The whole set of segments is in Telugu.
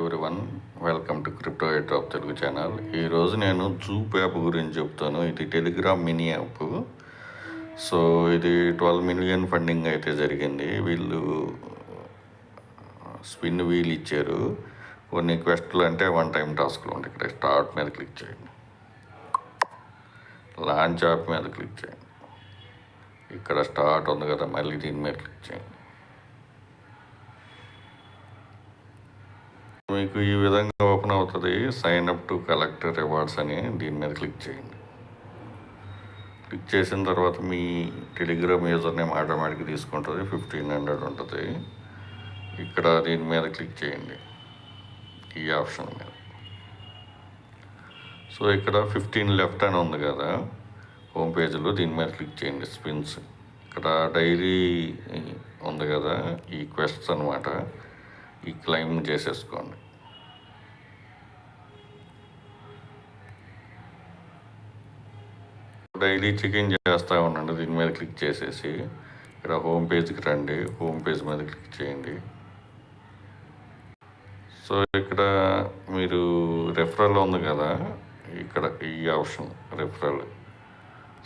Everyone, welcome to crypto airdrop Telugu channel. ఈరోజు నేను జూప్ యాప్ గురించి చెప్తాను. ఇది టెలిగ్రామ్ మినీ యాప్. సో ఇది 12 మిలియన్ ఫండింగ్ అయితే జరిగింది. వీళ్ళు స్పిన్ వీల్ ఇచ్చారు. కొన్ని క్వెస్ట్లు అంటే వన్ టైం టాస్క్లు ఉంటాయి. ఇక్కడ స్టార్ట్ మీద క్లిక్ చేయండి, లాంచ్ యాప్ మీద క్లిక్ చేయండి, ఇక్కడ స్టార్ట్ ఉంది కదా, మళ్ళీ దీని మీద క్లిక్ చేయండి. మీకు ఈ విధంగా ఓపెన్ అవుతుంది. Sign up to collect rewards అని దీని మీద క్లిక్ చేయండి. క్లిక్ చేసిన తర్వాత మీ టెలిగ్రామ్ యూజర్ నేమ్ ఆటోమేటిక్గా తీసుకుంటుంది. 1500 ఉంటుంది. ఇక్కడ దీని మీద క్లిక్ చేయండి, ఈ ఆప్షన్ మీద. సో ఇక్కడ 15 లెఫ్ట్ అని ఉంది కదా హోమ్ పేజ్లో, దీని మీద క్లిక్ చేయండి. స్పిన్స్ ఇక్కడ డైలీ ఉంది కదా, ఈ క్వెస్ట్ అనమాట. ఈ క్లైమ్ చేసేసుకోండి. డైలీ చెకింగ్ చేస్తూ ఉండండి. దీని మీద క్లిక్ చేసేసి ఇక్కడ హోమ్ పేజ్కి రండి. హోమ్ పేజ్ మీద క్లిక్ చేయండి. సో ఇక్కడ మీరు రెఫరల్ ఉంది కదా, ఇక్కడ ఈ ఆప్షన్ రెఫరల్.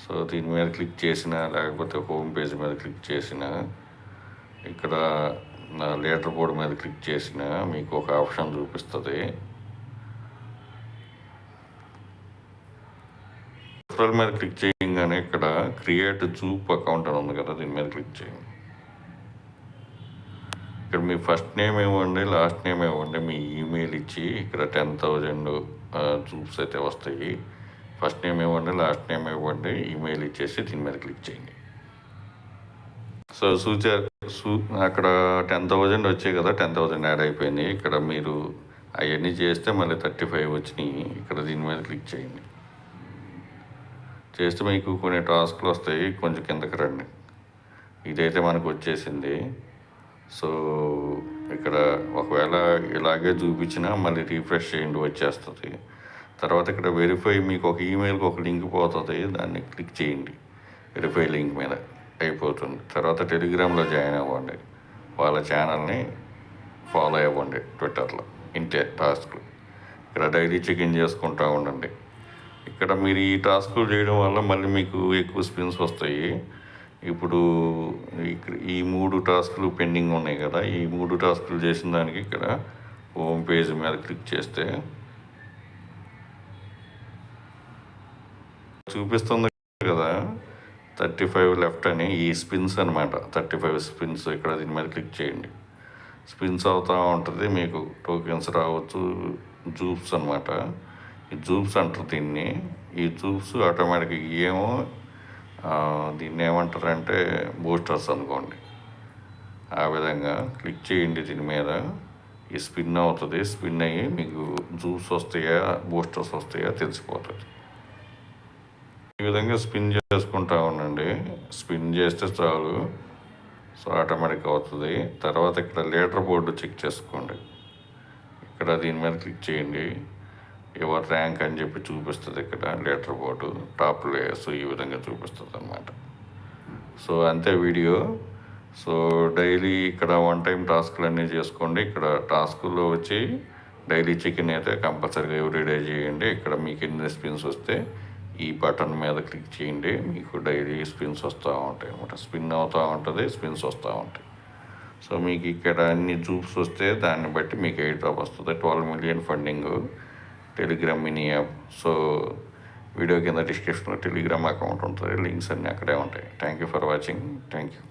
సో దీని మీద క్లిక్ చేసిన, లేకపోతే హోమ్ పేజ్ మీద క్లిక్ చేసిన, ఇక్కడ లీడర్ బోర్డ్ మీద క్లిక్ చేసిన మీకు ఒక ఆప్షన్ చూపిస్తుంది. రెఫరల్ మీద క్లిక్ చేయగానే ఇక్కడ క్రియేట్ జూప్ అకౌంట్ అని ఉంది కదా, దీని మీద క్లిక్ చేయండి. ఇక్కడ మీ ఫస్ట్ నేమ్ ఇవ్వండి, లాస్ట్ నేమ్ ఇవ్వండి, మీ ఈమెయిల్ ఇచ్చి ఇక్కడ 10,000 జూప్స్ అయితే వస్తాయి. ఫస్ట్ నేమ్ ఇవ్వండి, లాస్ట్ నేమ్ ఇవ్వండి, ఈమెయిల్ ఇచ్చేసి దీని మీద క్లిక్ చేయండి. సో అక్కడ 10,000 వచ్చాయి కదా, 10,000 యాడ్ అయిపోయింది. ఇక్కడ మీరు అవన్నీ చేస్తే మళ్ళీ 35 వచ్చినాయి. ఇక్కడ దీని మీద క్లిక్ చేయండి. చేస్తే మీకు కొన్ని టాస్క్లు వస్తాయి. కొంచెం కిందకి రండి. ఇదైతే మనకు వచ్చేసింది. సో ఇక్కడ ఒకవేళ ఇలాగే చూపించినా మళ్ళీ రీఫ్రెష్ చేయండి, వచ్చేస్తుంది. తర్వాత ఇక్కడ వెరిఫై, మీకు ఒక ఈమెయిల్కి ఒక లింక్ పోతుంది, దాన్ని క్లిక్ చేయండి. వెరిఫై లింక్ మీద అయిపోతుంది. తర్వాత టెలిగ్రామ్లో జాయిన్ అవ్వండి, వాళ్ళ ఛానల్ని ఫాలో అవ్వండి ట్విట్టర్లో. ఇంతే టాస్క్లు. ఇక్కడ డైలీ చెకింగ్ చేసుకుంటూ ఉండండి. ఇక్కడ మీరు ఈ టాస్కులు చేయడం వల్ల మళ్ళీ మీకు ఎక్కువ స్పిన్స్ వస్తాయి. ఇప్పుడు ఈ 3 టాస్కులు పెండింగ్ ఉన్నాయి కదా, ఈ 3 టాస్కులు చేసిన దానికి ఇక్కడ హోమ్ పేజ్ మీద క్లిక్ చేస్తే చూపిస్తుంది కదా 35 లెఫ్ట్ అని. ఈ స్పిన్స్ అనమాట, 35 స్పిన్స్. ఇక్కడ దీని మీద క్లిక్ చేయండి. స్పిన్స్ అవుతూ ఉంటుంది. మీకు టోకెన్స్ రావచ్చు, జూప్స్ అనమాట. ఈ జూప్స్ అంటారు దీన్ని. ఈ జూప్స్ ఆటోమేటిక్గా ఏమో దీన్ని ఏమంటారంటే బూస్టర్స్ అనుకోండి. ఆ విధంగా క్లిక్ చేయండి. దీని మీద ఈ స్పిన్ అవుతుంది. స్పిన్ అయ్యి మీకు జూప్స్ వస్తాయా, బూస్టర్స్ వస్తాయా తెలిసిపోతుంది. ఈ విధంగా స్పిన్ చేసుకుంటూ ఉండండి. స్పిన్ చేస్తే చాలు. సో ఆటోమేటిక్ అవుతుంది. తర్వాత ఇక్కడ లీడర్ బోర్డు చెక్ చేసుకోండి. ఇక్కడ దీని మీద క్లిక్ చేయండి. ఎవరి ర్యాంక్ అని చెప్పి చూపిస్తుంది. ఇక్కడ లీడర్ బోర్డు టాప్ ప్లేయర్స్ ఈ విధంగా చూపిస్తుంది అనమాట. సో అంతే వీడియో. సో డైలీ ఇక్కడ వన్ టైం టాస్క్లు అన్నీ చేసుకోండి. ఇక్కడ టాస్కుల్లో వచ్చి డైలీ చెకిన్ అయితే కంపల్సరీగా ఎవ్రీడే చేయండి. ఇక్కడ మీకు ఎన్ని స్పిన్స్ వస్తే ఈ బటన్ మీద క్లిక్ చేయండి. మీకు డైలీ స్పిన్స్ వస్తూ ఉంటాయి అనమాట. స్పిన్ అవుతూ ఉంటుంది, స్పిన్స్ వస్తూ ఉంటాయి. సో మీకు ఇక్కడ అన్ని జూప్స్ వస్తే దాన్ని బట్టి మీకు ఎయిర్డ్రాప్ వస్తుంది. 12 million funding Telegram mini app. So video కింద డిస్క్రిప్షన్లో టెలిగ్రామ్ అకౌంట్ ఉంటుంది, లింక్స్ అన్నీ అక్కడే ఉంటాయి. Thank you for watching. Thank you.